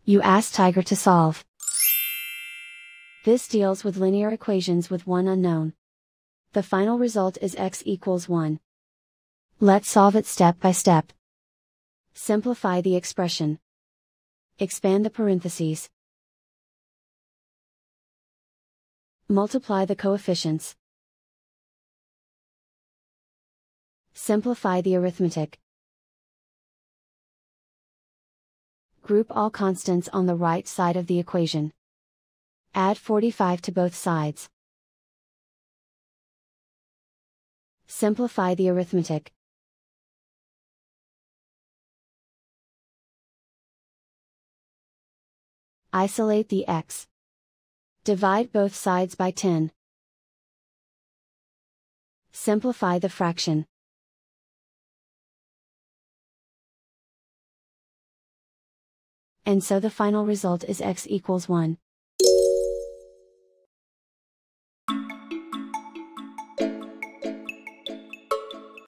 You ask Tiger to solve. This deals with linear equations with one unknown. The final result is x equals 1. Let's solve it step by step. Simplify the expression. Expand the parentheses. Multiply the coefficients. Simplify the arithmetic. Group all constants on the right side of the equation. Add 45 to both sides. Simplify the arithmetic. Isolate the x. Divide both sides by 10. Simplify the fraction. And so the final result is x equals 1.